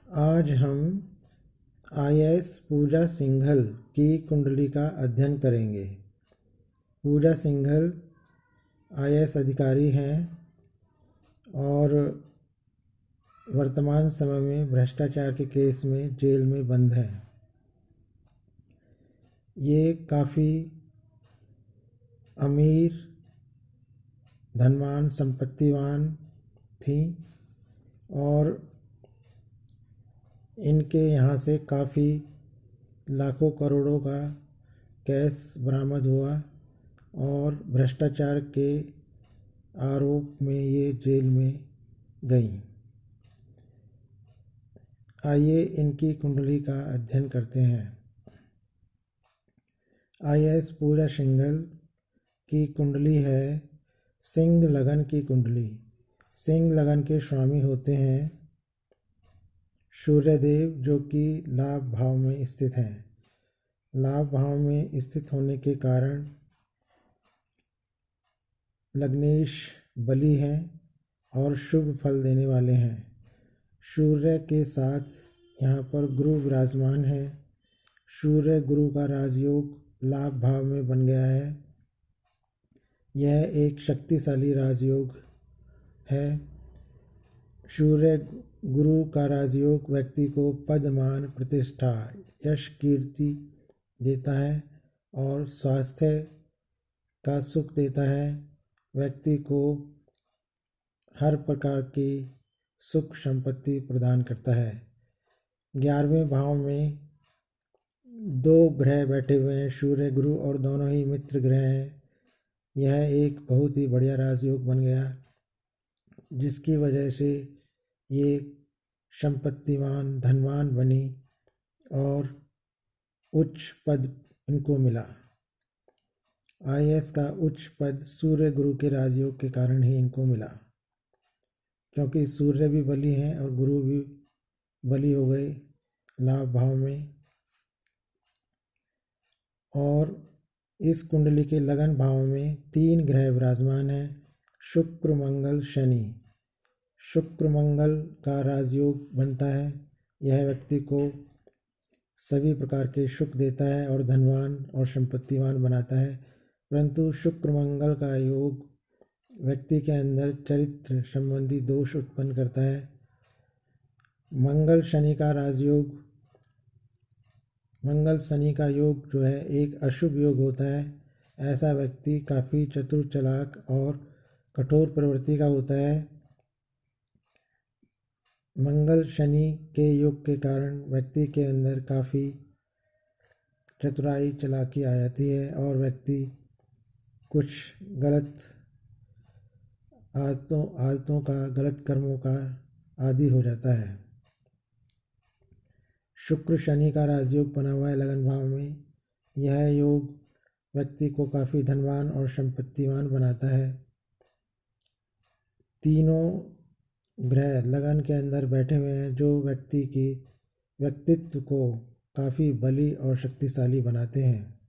आज हम आईएएस पूजा सिंघल की कुंडली का अध्ययन करेंगे। पूजा सिंघल आईएएस अधिकारी हैं और वर्तमान समय में भ्रष्टाचार के केस में जेल में बंद हैं। ये काफ़ी अमीर, धनवान, संपत्तिवान थी और इनके यहाँ से काफ़ी लाखों करोड़ों का कैश बरामद हुआ और भ्रष्टाचार के आरोप में ये जेल में गईं। आइए इनकी कुंडली का अध्ययन करते हैं। आईएएस पूजा सिंघल की कुंडली है सिंह लगन की कुंडली। सिंह लगन के स्वामी होते हैं सूर्यदेव, जो कि लाभ भाव में स्थित हैं। लाभ भाव में स्थित होने के कारण लग्नेश बली हैं और शुभ फल देने वाले हैं। सूर्य के साथ यहाँ पर गुरु विराजमान है। सूर्य गुरु का राजयोग लाभ भाव में बन गया है। यह एक शक्तिशाली राजयोग है। सूर्य गुरु का राजयोग व्यक्ति को पद, मान, प्रतिष्ठा, यश, कीर्ति देता है और स्वास्थ्य का सुख देता है। व्यक्ति को हर प्रकार की सुख संपत्ति प्रदान करता है। 11वें भाव में दो ग्रह बैठे हुए हैं, सूर्य गुरु, और दोनों ही मित्र ग्रह हैं। यह एक बहुत ही बढ़िया राजयोग बन गया, जिसकी वजह से ये संपत्तिवान, धनवान बनी और उच्च पद इनको मिला। आईएएस का उच्च पद सूर्य गुरु के राजयोग के कारण ही इनको मिला, क्योंकि सूर्य भी बली हैं और गुरु भी बली हो गए लाभ भाव में। और इस कुंडली के लगन भाव में 3 ग्रह विराजमान हैं, शुक्र, मंगल, शनि। शुक्र मंगल का राजयोग बनता है। यह व्यक्ति को सभी प्रकार के सुख देता है और धनवान और संपत्तिवान बनाता है। परंतु शुक्र मंगल का योग व्यक्ति के अंदर चरित्र संबंधी दोष उत्पन्न करता है। मंगल शनि का राजयोग, मंगल शनि का योग जो है एक अशुभ योग होता है। ऐसा व्यक्ति काफ़ी चतुर, चालाक और कठोर प्रवृत्ति का होता है। मंगल शनि के योग के कारण व्यक्ति के अंदर काफ़ी चतुराई, चालाकी आ जाती है और व्यक्ति कुछ गलत आदतों का, गलत कर्मों का आदी हो जाता है। शुक्र शनि का राजयोग बना हुआ है लगन भाव में। यह योग व्यक्ति को काफ़ी धनवान और संपत्तिवान बनाता है। तीनों ग्रह लगन के अंदर बैठे हुए हैं, जो व्यक्ति की व्यक्तित्व को काफ़ी बली और शक्तिशाली बनाते हैं।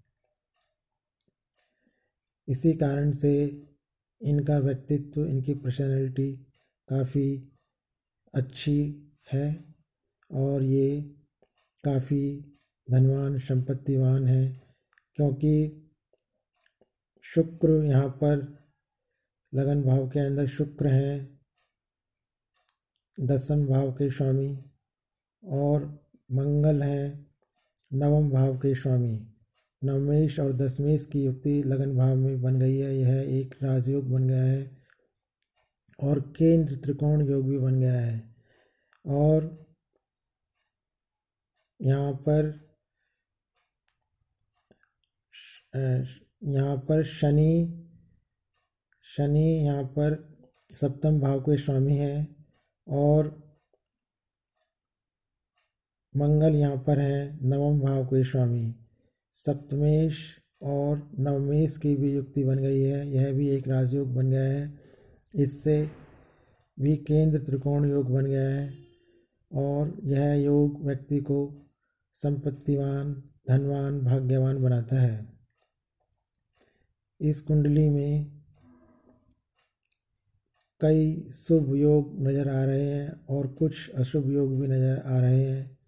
इसी कारण से इनका व्यक्तित्व, इनकी पर्सनैलिटी काफ़ी अच्छी है और ये काफ़ी धनवान, संपत्तिवान है, क्योंकि शुक्र यहाँ पर लगन भाव के अंदर शुक्र हैं 10वें भाव के स्वामी और मंगल हैं 9वें भाव के स्वामी। नवमेश और दशमेश की युक्ति लगन भाव में बन गई है। यह एक राजयोग बन गया है और केंद्र त्रिकोण योग भी बन गया है। और यहाँ पर शनि यहाँ पर 7वें भाव के स्वामी हैं और मंगल यहाँ पर हैं 9वें भाव के स्वामी। सप्तमेश और नवमेश की भी युक्ति बन गई है। यह भी एक राजयोग बन गया है। इससे भी केंद्र त्रिकोण योग बन गया है और यह योग व्यक्ति को संपत्तिवान, धनवान, भाग्यवान बनाता है। इस कुंडली में कई शुभ योग नज़र आ रहे हैं और कुछ अशुभ योग भी नज़र आ रहे हैं।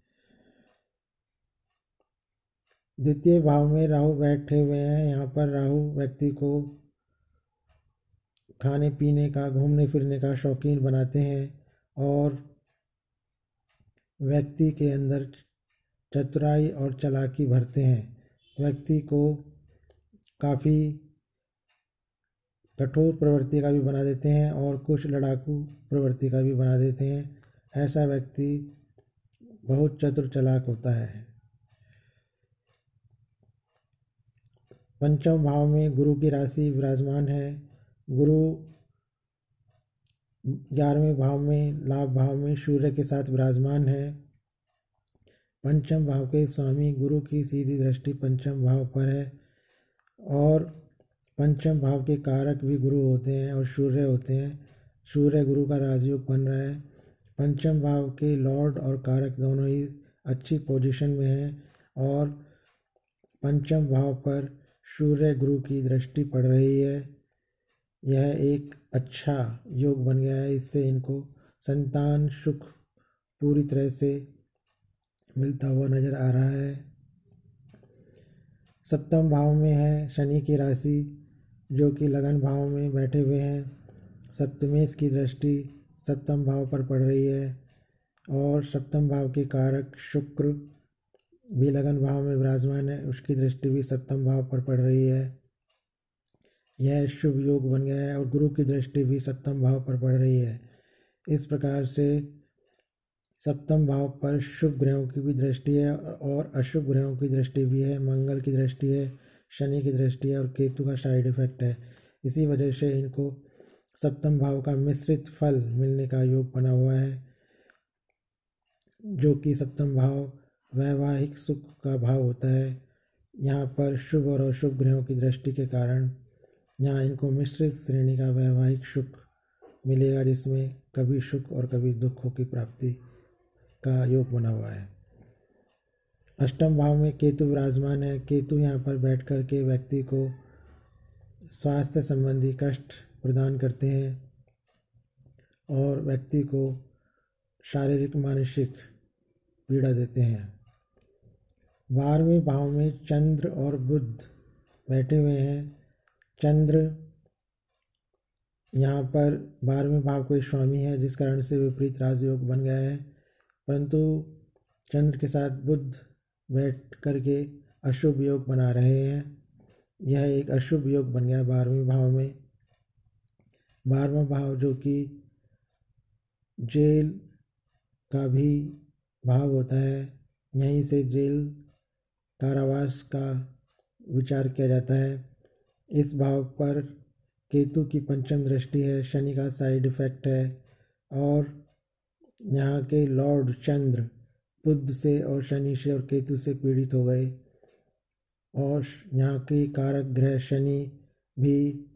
द्वितीय भाव में राहु बैठे हुए हैं। यहाँ पर राहु व्यक्ति को खाने पीने का, घूमने फिरने का शौकीन बनाते हैं और व्यक्ति के अंदर चतुराई और चालाकी भरते हैं। व्यक्ति को काफ़ी कठोर प्रवृत्ति का भी बना देते हैं और कुछ लड़ाकू प्रवृत्ति का भी बना देते हैं। ऐसा व्यक्ति बहुत चतुर चालाक होता है। पंचम भाव में गुरु की राशि विराजमान है। गुरु 11वें भाव में, लाभ भाव में सूर्य के साथ विराजमान है। पंचम भाव के स्वामी गुरु की सीधी दृष्टि पंचम भाव पर है और पंचम भाव के कारक भी गुरु होते हैं और सूर्य होते हैं। सूर्य गुरु का राजयोग बन रहा है। पंचम भाव के लॉर्ड और कारक दोनों ही अच्छी पोजीशन में हैं और पंचम भाव पर सूर्य गुरु की दृष्टि पड़ रही है। यह एक अच्छा योग बन गया है। इससे इनको संतान सुख पूरी तरह से मिलता हुआ नज़र आ रहा है। सप्तम भाव में है शनि की राशि, जो कि लगन भाव में बैठे हुए हैं। सप्तमेश की दृष्टि सप्तम भाव पर पड़ रही है और सप्तम भाव के कारक शुक्र भी लगन भाव में विराजमान है, उसकी दृष्टि भी सप्तम भाव पर पड़ रही है। यह शुभ योग बन गया है और गुरु की दृष्टि भी सप्तम भाव पर पड़ रही है। इस प्रकार से सप्तम भाव पर शुभ ग्रहों की भी दृष्टि है और अशुभ ग्रहों की दृष्टि भी है। मंगल की दृष्टि है, शनि की दृष्टि है और केतु का साइड इफेक्ट है। इसी वजह से इनको सप्तम भाव का मिश्रित फल मिलने का योग बना हुआ है, जो कि सप्तम भाव वैवाहिक सुख का भाव होता है। यहाँ पर शुभ और अशुभ ग्रहों की दृष्टि के कारण यहाँ इनको मिश्रित श्रेणी का वैवाहिक सुख मिलेगा, जिसमें कभी सुख और कभी दुखों की प्राप्ति का योग बना हुआ है। अष्टम भाव में केतु विराजमान है। केतु यहाँ पर बैठ कर के व्यक्ति को स्वास्थ्य संबंधी कष्ट प्रदान करते हैं और व्यक्ति को शारीरिक मानसिक पीड़ा देते हैं। 12वें भाव में चंद्र और बुध बैठे हुए हैं। चंद्र यहाँ पर 12वें भाव के स्वामी है, जिस कारण से विपरीत राजयोग बन गया है, परंतु चंद्र के साथ बुध बैठ करके अशुभ योग बना रहे हैं। यह एक अशुभ योग बन गया 12वें भाव में। 12वां भाव जो कि जेल का भी भाव होता है, यहीं से जेल कारावास का विचार किया जाता है। इस भाव पर केतु की पंचम दृष्टि है, शनि का साइड इफेक्ट है और यहाँ के लॉर्ड चंद्र बुध से और शनि से और केतु से पीड़ित हो गए और यहाँ के कारक ग्रह शनि भी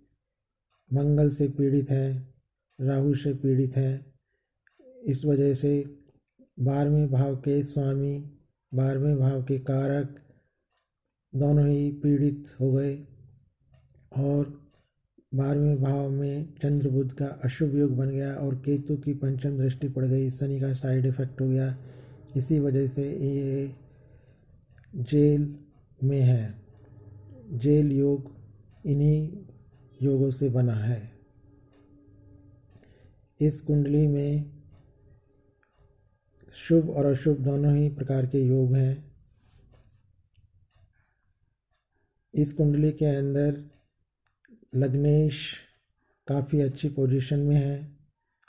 मंगल से पीड़ित हैं, राहु से पीड़ित हैं। इस वजह से 12वें भाव के स्वामी, 12वें भाव के कारक दोनों ही पीड़ित हो गए और 12वें भाव में चंद्र बुध का अशुभ योग बन गया और केतु की पंचम दृष्टि पड़ गई, शनि का साइड इफेक्ट हो गया। इसी वजह से ये जेल में है। जेल योग इन्हीं योगों से बना है। इस कुंडली में शुभ और अशुभ दोनों ही प्रकार के योग हैं। इस कुंडली के अंदर लग्नेश काफ़ी अच्छी पोजीशन में है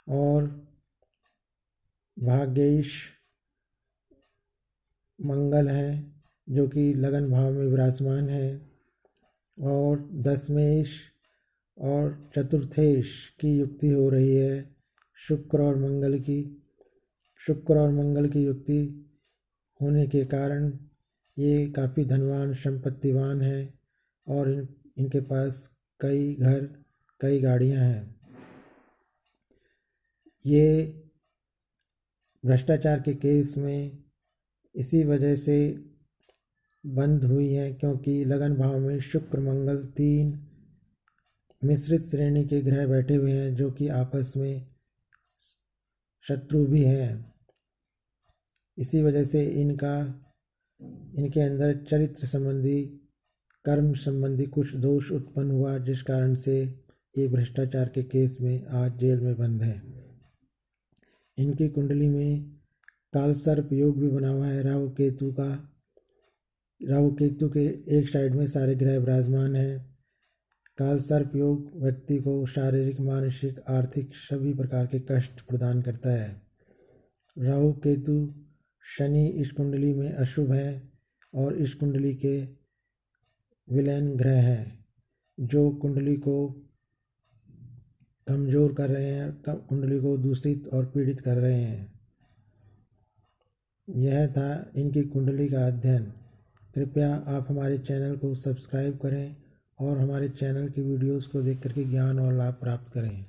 और भाग्येश मंगल है, जो कि लगन भाव में विराजमान है और दशमेश और चतुर्थेश की युक्ति हो रही है शुक्र और मंगल की। शुक्र और मंगल की युक्ति होने के कारण ये काफ़ी धनवान संपत्तिवान है और इनके पास कई घर, कई गाड़ियां हैं। ये भ्रष्टाचार के केस में इसी वजह से बंद हुई हैं, क्योंकि लगन भाव में शुक्र मंगल 3 मिश्रित श्रेणी के ग्रह बैठे हुए हैं जो कि आपस में शत्रु भी हैं। इसी वजह से इनके अंदर चरित्र संबंधी, कर्म संबंधी कुछ दोष उत्पन्न हुआ, जिस कारण से ये भ्रष्टाचार के केस में आज जेल में बंद है। इनकी कुंडली में कालसर्प योग भी बना हुआ है। राहु केतु के एक साइड में सारे ग्रह विराजमान हैं। कालसर्प योग व्यक्ति को शारीरिक, मानसिक, आर्थिक सभी प्रकार के कष्ट प्रदान करता है। राहु केतु शनि इस कुंडली में अशुभ है और इस कुंडली के विलेन ग्रह हैं जो कुंडली को कमज़ोर कर रहे हैं, कुंडली को दूषित और पीड़ित कर रहे हैं। यह था इनकी कुंडली का अध्ययन। कृपया आप हमारे चैनल को सब्सक्राइब करें और हमारे चैनल की वीडियोस को देख करके ज्ञान और लाभ प्राप्त करें।